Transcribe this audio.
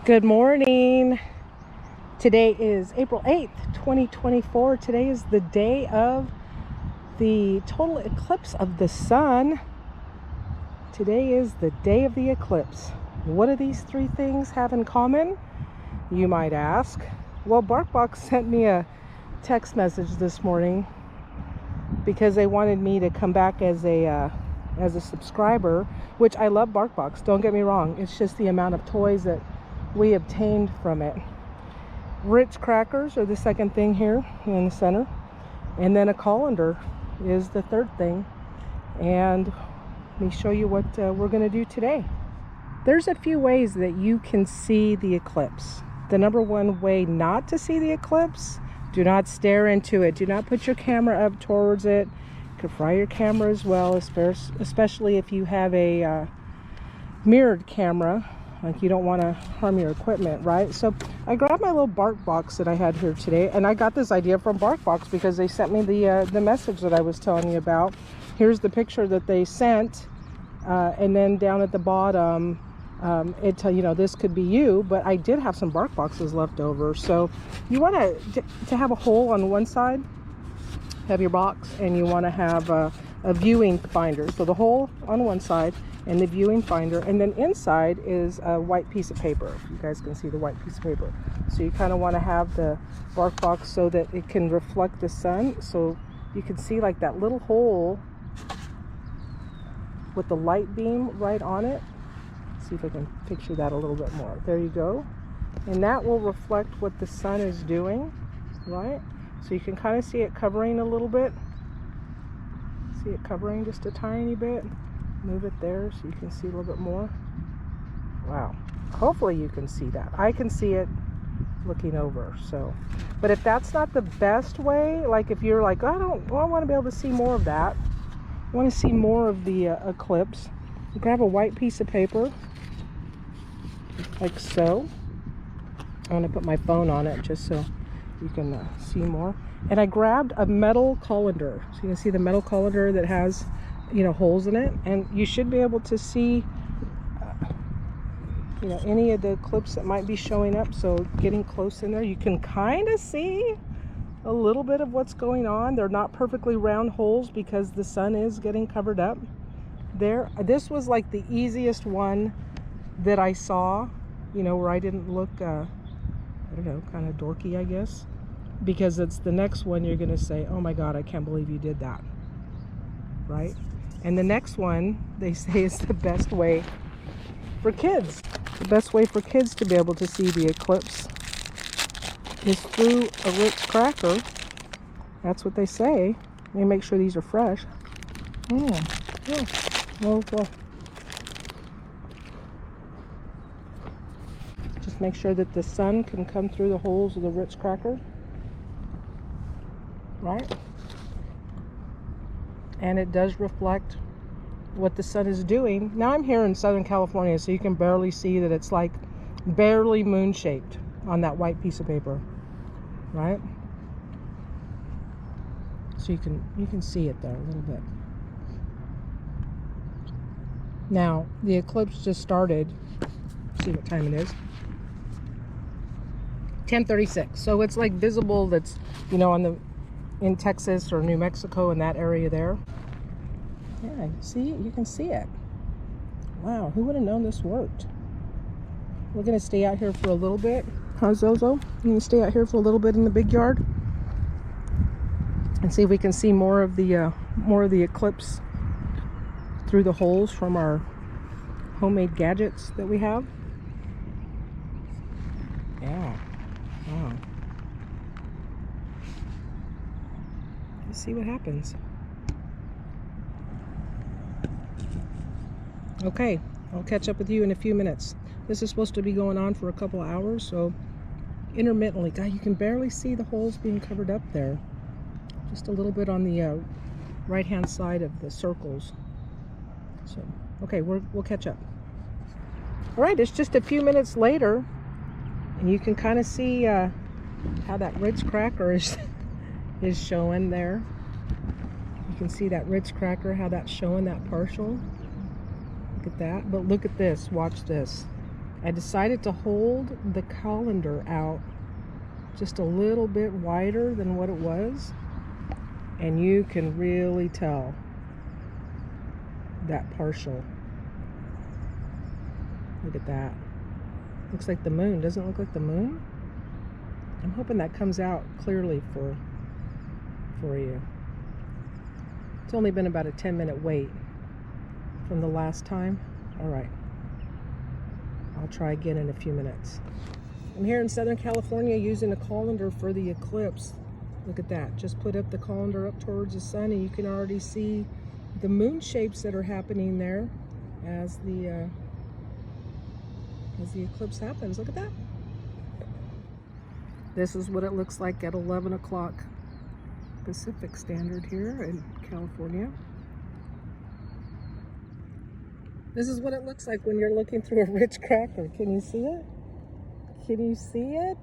Good morning. Today is April 8th, 2024. Today is the day of the total eclipse of the sun. Today is the day of the eclipse. What do these three things have in common, you might ask? Well, BarkBox sent me a text message this morning because they wanted me to come back as a subscriber, which I love BarkBox, don't get me wrong. It's just the amount of toys that we obtained from it. Ritz crackers are the second thing here in the center, and then a colander is the third thing. And let me show you what we're going to do today. There's a few ways that you can see the eclipse. The number one way not to see the eclipse: do not stare into it. Do not put your camera up towards it. You could fry your camera as well, especially if you have a mirrored camera. Like, you don't want to harm your equipment, right? So I grabbed my little BarkBox that I had here today, and I got this idea from BarkBox because they sent me the message that I was telling you about. Here's the picture that they sent, and then down at the bottom, this could be you, but I did have some BarkBoxes left over. So you want to have a hole on one side, have your box, and you want to have a viewing finder. So the hole on one side and the viewing finder, and then inside is a white piece of paper. If you guys can see the white piece of paper. So you kind of want to have the BarkBox so that it can reflect the sun, so you can see like that little hole with the light beam right on it. Let's see if I can picture that a little bit more. There you go. And that will reflect what the sun is doing, right? So you can kind of see it covering a little bit. See it covering just a tiny bit. Move it there so you can see a little bit more. Wow. Hopefully you can see that. I can see it looking over. So, but if that's not the best way, like if you're like, I want to be able to see more of that, I want to see more of the eclipse, you grab a white piece of paper like so. I'm going to put my phone on it just so you can see more. And I grabbed a metal colander. So you can see the metal colander that has, holes in it, and you should be able to see any of the clips that might be showing up. So getting close in there, you can kind of see a little bit of what's going on. They're not perfectly round holes because the sun is getting covered up there. This was like the easiest one that I saw, where I didn't look I don't know, kind of dorky, I guess, because it's the next one you're gonna say, oh my god, I can't believe you did that, right? And the next one, they say, is the best way for kids. The best way for kids to be able to see the eclipse is through a Ritz cracker. That's what they say. Let me make sure these are fresh. Yeah. Well. Just make sure that the sun can come through the holes of the Ritz cracker, right? And it does reflect what the sun is doing. Now I'm here in Southern California, so you can barely see that it's like barely moon shaped on that white piece of paper, right? So you can see it there a little bit. Now the eclipse just started. Let's see what time it is. 10:36. So it's like visible. That's in Texas or New Mexico, in that area there. Yeah, you can see it. Wow, who would have known this worked? We're gonna stay out here for a little bit. Huh, Zozo? You gonna stay out here for a little bit in the big yard and see if we can see more of the eclipse through the holes from our homemade gadgets that we have. Yeah. Wow. Let's see what happens. Okay, I'll catch up with you in a few minutes. This is supposed to be going on for a couple of hours, so intermittently. God, you can barely see the holes being covered up there. Just a little bit on the right-hand side of the circles. So, okay, we'll catch up. All right, it's just a few minutes later, and you can kind of see how that Ritz cracker is showing there. You can see that Ritz cracker, how that's showing that partial. Look at that. But look at this. Watch this. I decided to hold the colander out just a little bit wider than what it was, and you can really tell that partial. Look at that. Looks like the moon. Doesn't it look like the moon? I'm hoping that comes out clearly for you. It's only been about a 10-minute wait from the last time. All right. I'll try again in a few minutes. I'm here in Southern California using a colander for the eclipse. Look at that. Just put up the colander up towards the sun, and you can already see the moon shapes that are happening there as the eclipse happens. Look at that. This is what it looks like at 11 o'clock Pacific Standard here in California. This is what it looks like when you're looking through a rich cracker. Can you see it? Can you see it?